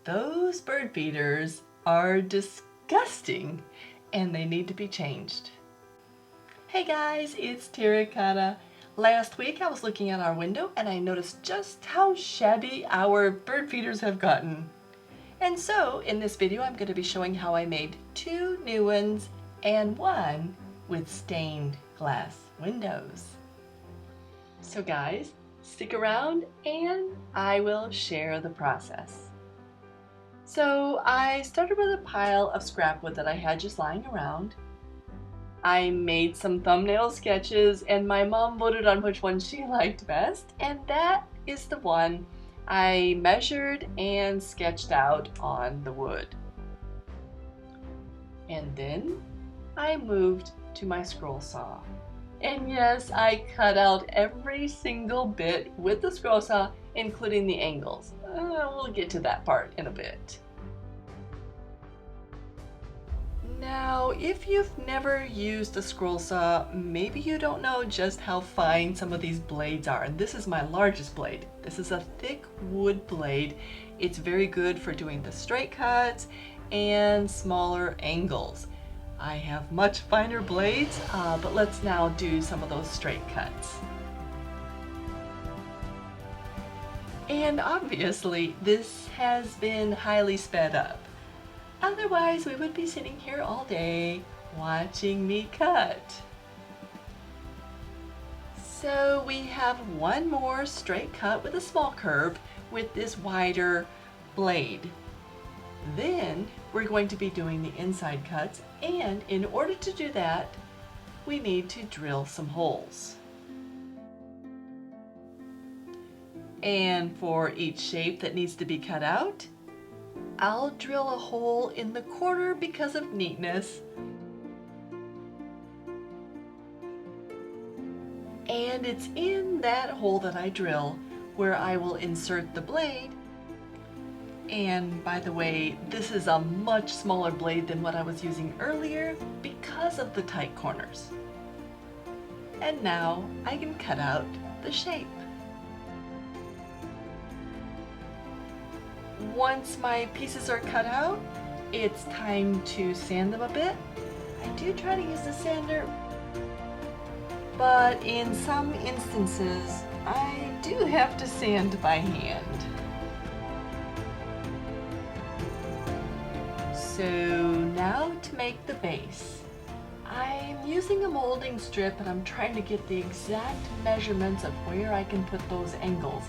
Those bird feeders are disgusting and they need to be changed. Hey guys, it's TerraCotta. Last week I was looking at our window and I noticed just how shabby our bird feeders have gotten. And so in this video I'm going to be showing how I made 2 new ones and 1 with stained glass windows. So guys, stick around and I will share the process. So I started with a pile of scrapwood that I had just lying around. I made some thumbnail sketches and my mom voted on which one she liked best, and that is the one I measured and sketched out on the wood. And then I moved to my scroll saw. And yes, I cut out every single bit with the scroll saw, including the angles. We'll get to that part in a bit. Now, if you've never used a scroll saw, maybe you don't know just how fine some of these blades are. And this is my largest blade. This is a thick wood blade. It's very good for doing the straight cuts and smaller angles. I have much finer blades, but let's now do some of those straight cuts. And obviously, this has been highly sped up. Otherwise, we would be sitting here all day watching me cut. So we have one more straight cut with a small curve with this wider blade. Then we're going to be doing the inside cuts, and in order to do that, we need to drill some holes. And for each shape that needs to be cut out, I'll drill a hole in the corner because of neatness. And it's in that hole that I drill where I will insert the blade. And by the way, this is a much smaller blade than what I was using earlier because of the tight corners. And now I can cut out the shape. Once my pieces are cut out, it's time to sand them a bit. I do try to use the sander, but in some instances, I do have to sand by hand. So now to make the base. I'm using a molding strip and I'm trying to get the exact measurements of where I can put those angles,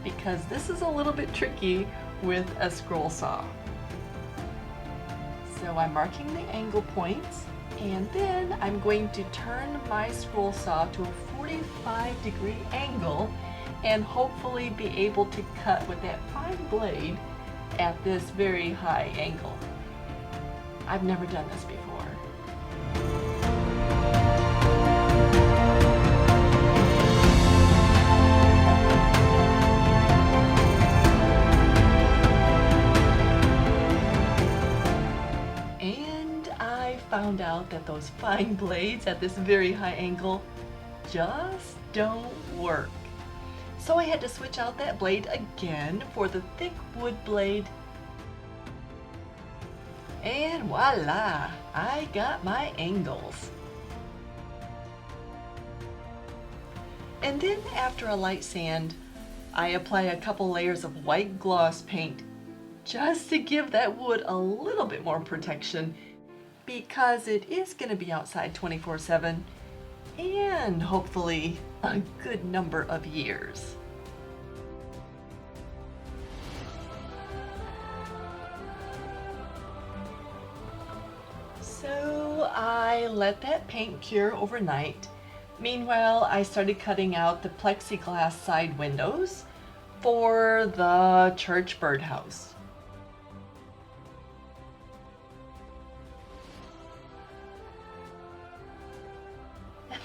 because this is a little bit tricky with a scroll saw. So I'm marking the angle points, and then I'm going to turn my scroll saw to a 45-degree angle and hopefully be able to cut with that fine blade at this very high angle. I've never done this before. Found out that those fine blades at this very high angle just don't work. So I had to switch out that blade again for the thick wood blade. And voila, I got my angles. And then after a light sand, I apply a couple layers of white gloss paint just to give that wood a little bit more protection, because it is going to be outside 24/7 and hopefully a good number of years. So I let that paint cure overnight. Meanwhile, I started cutting out the plexiglass side windows for the church birdhouse.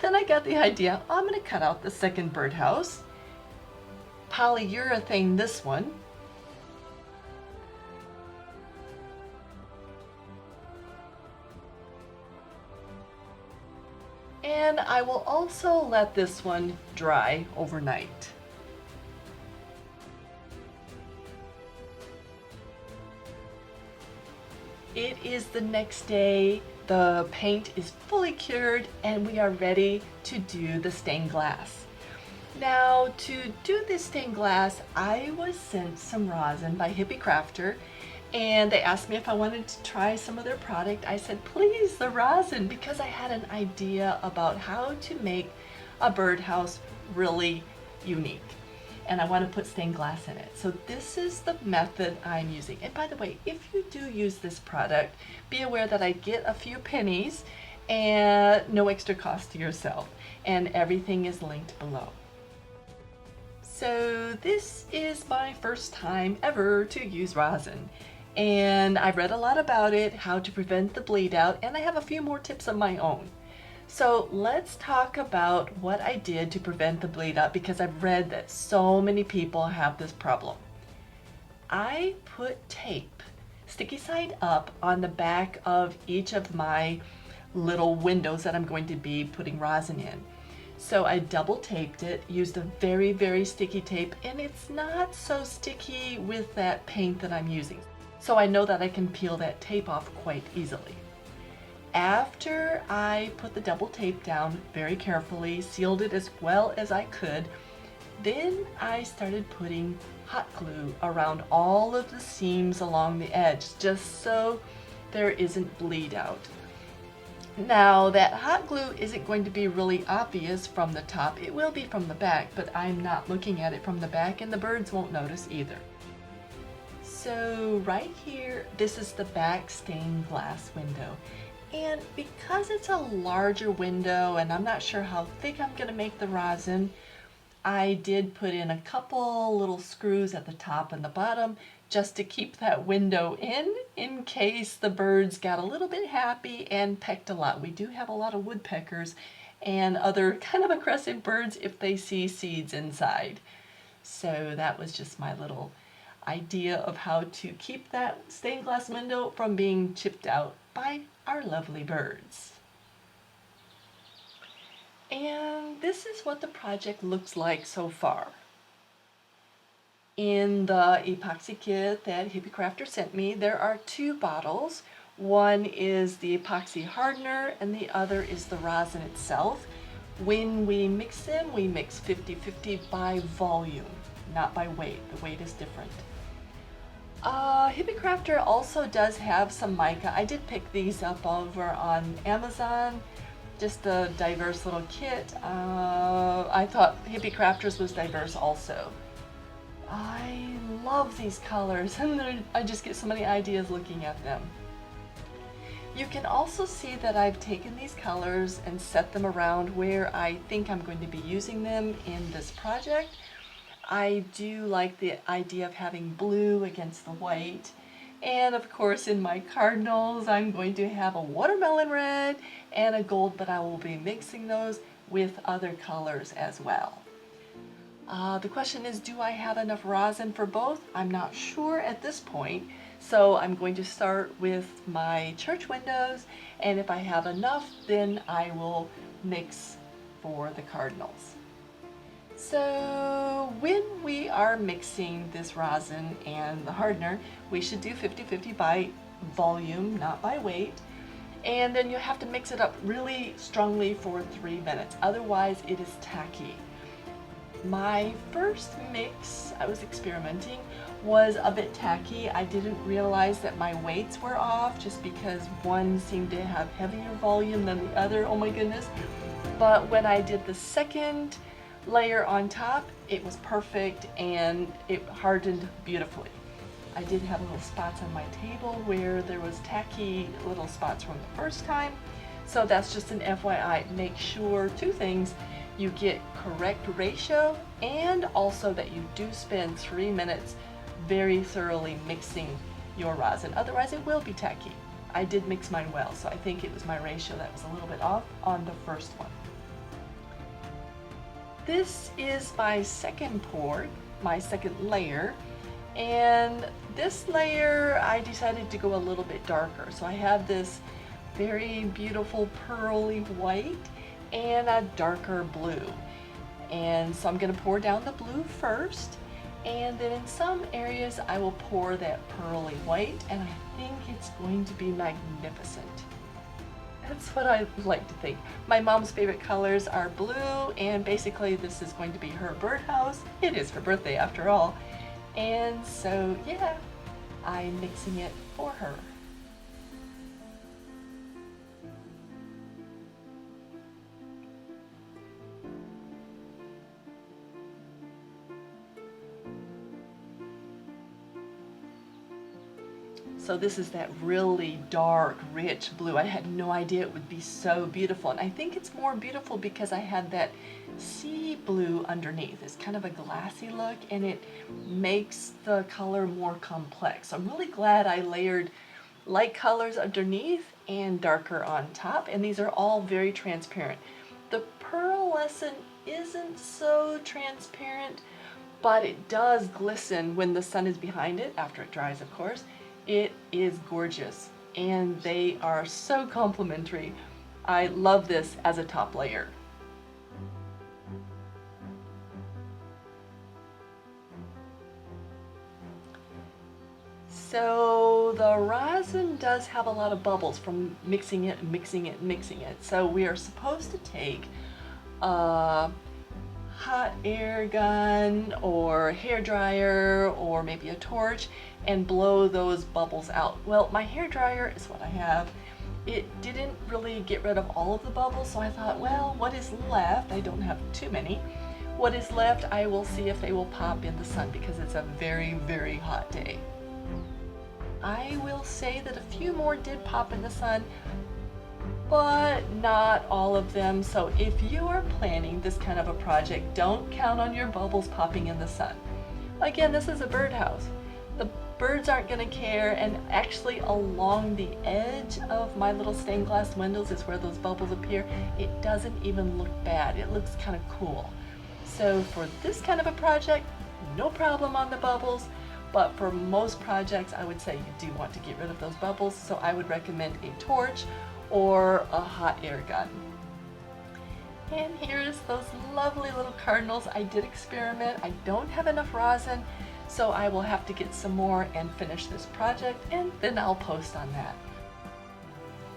Then I got the idea, I'm going to cut out the second birdhouse, polyurethane this one, and I will also let this one dry overnight. it is the next day. The paint is fully cured and we are ready to do the stained glass. Now, to do this stained glass, I was sent some rosin by Hippy Crafter, and they asked me if I wanted to try some of their product. I said, please, the rosin, because I had an idea about how to make a birdhouse really unique. And I want to put stained glass in it. So this is the method I'm using. And by the way, if you do use this product, be aware that I get a few pennies and no extra cost to yourself. And everything is linked below. So this is my first time ever to use rosin. And I've read a lot about it, how to prevent the bleed out, and I have a few more tips of my own. So let's talk about what I did to prevent the bleed out, because I've read that so many people have this problem. I put tape, sticky side up, on the back of each of my little windows that I'm going to be putting rosin in. So I double taped it, used a very, very sticky tape, and it's not so sticky with that paint that I'm using. So I know that I can peel that tape off quite easily. After I put the double tape down very carefully, sealed it as well as I could, then I started putting hot glue around all of the seams along the edge, just so there isn't bleed out. Now, that hot glue isn't going to be really obvious from the top. It will be from the back, but I'm not looking at it from the back, and the birds won't notice either. So right here, this is the back stained glass window. And because it's a larger window and I'm not sure how thick I'm going to make the rosin, I did put in a couple little screws at the top and the bottom just to keep that window in case the birds got a little bit happy and pecked a lot. We do have a lot of woodpeckers and other kind of aggressive birds if they see seeds inside. So that was just my little idea of how to keep that stained glass window from being chipped out by our lovely birds. And this is what the project looks like so far. In the epoxy kit that Hippy Crafter sent me, there are two bottles. One is the epoxy hardener and the other is the rosin itself. When we mix them, we mix 50-50 by volume, not by weight. The weight is different. Hippy Crafter also does have some mica. I did pick these up over on Amazon, just a diverse little kit. I thought Hippy Crafters was diverse also. I love these colors, and I just get so many ideas looking at them. You can also see that I've taken these colors and set them around where I think I'm going to be using them in this project. I do like the idea of having blue against the white. And of course in my cardinals I'm going to have a watermelon red and a gold, but I will be mixing those with other colors as well. The question is, do I have enough rosin for both? I'm not sure at this point. So I'm going to start with my church windows, and if I have enough, then I will mix for the cardinals. So when we are mixing this rosin and the hardener, we should do 50-50 by volume, not by weight. And then you have to mix it up really strongly for 3 minutes, otherwise it is tacky. My first mix, I was experimenting, was a bit tacky. I didn't realize that my weights were off just because one seemed to have heavier volume than the other. Oh my goodness. But when I did the second layer on top, it was perfect and it hardened beautifully. I did have little spots on my table where there was tacky little spots from the first time. So that's just an FYI. Make sure two things: you get correct ratio, and also that you do spend 3 minutes very thoroughly mixing your rosin. Otherwise it will be tacky. I did mix mine well, so I think it was my ratio that was a little bit off on the first one. This is my second pour, my second layer, and this layer I decided to go a little bit darker. So I have this very beautiful pearly white and a darker blue. And so I'm going to pour down the blue first, And then in some areas I will pour that pearly white, and I think it's going to be magnificent. That's what I like to think. My mom's favorite colors are blue, and basically this is going to be her birdhouse. It is her birthday after all. And so yeah, I'm mixing it for her. So this is that really dark, rich blue. I had no idea it would be so beautiful. And I think it's more beautiful because I had that sea blue underneath. It's kind of a glassy look, and it makes the color more complex. So I'm really glad I layered light colors underneath and darker on top. And these are all very transparent. The pearlescent isn't so transparent, but it does glisten when the sun is behind it, after it dries, of course. It is gorgeous, and they are so complementary. I love this as a top layer. So the resin does have a lot of bubbles from mixing it and mixing it and mixing it. So we are supposed to take a hot air gun or hair dryer or maybe a torch and blow those bubbles out. Well, my hair dryer is what I have. It didn't really get rid of all of the bubbles, so I thought, well, what is left? I don't have too many. What is left, I will see if they will pop in the sun because it's a very, very hot day. I will say that a few more did pop in the sun, but not all of them. So if you are planning this kind of a project, don't count on your bubbles popping in the sun. Again, this is a birdhouse. The birds aren't going to care, and actually along the edge of my little stained glass windows is where those bubbles appear. It doesn't even look bad. It looks kind of cool. So for this kind of a project, no problem on the bubbles, but for most projects I would say you do want to get rid of those bubbles, so I would recommend a torch or a hot air gun. And here's those lovely little cardinals. I did experiment. I don't have enough rosin, so I will have to get some more and finish this project, and then I'll post on that.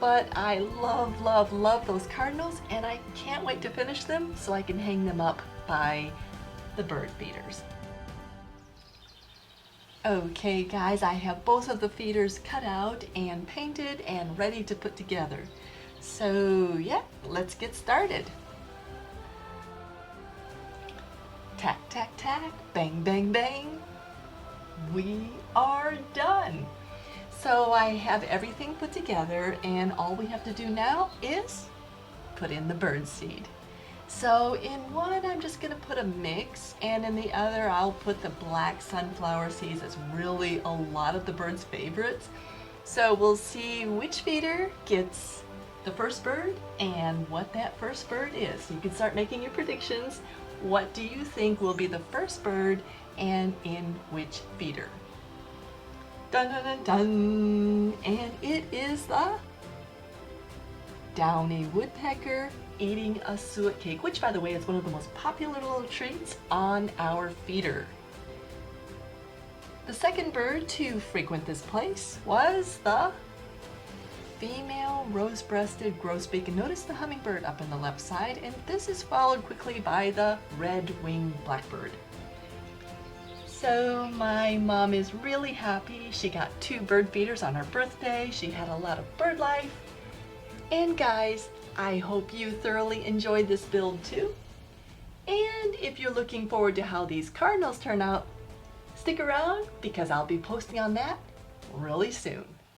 But I love, love, love those cardinals, and I can't wait to finish them so I can hang them up by the bird feeders. Okay guys, I have both of the feeders cut out and painted and ready to put together. So yeah, let's get started. Tack, tack, tack, bang, bang, bang. We are done. So I have everything put together, and all we have to do now is put in the bird seed. So in one I'm just going to put a mix, and in the other I'll put the black sunflower seeds. That's really a lot of the birds' favorites. So we'll see which feeder gets the first bird and what that first bird is. So you can start making your predictions. What do you think will be the first bird and in which feeder? Dun dun dun dun! And it is the downy woodpecker eating a suet cake, which by the way is one of the most popular little treats on our feeder. The second bird to frequent this place was the female rose-breasted grosbeak, and notice the hummingbird up in the left side, and this is followed quickly by the red-winged blackbird. So my mom is really happy. She got 2 bird feeders on her birthday. She had a lot of bird life. And guys, I hope you thoroughly enjoyed this build too. And if you're looking forward to how these cardinals turn out, stick around because I'll be posting on that really soon.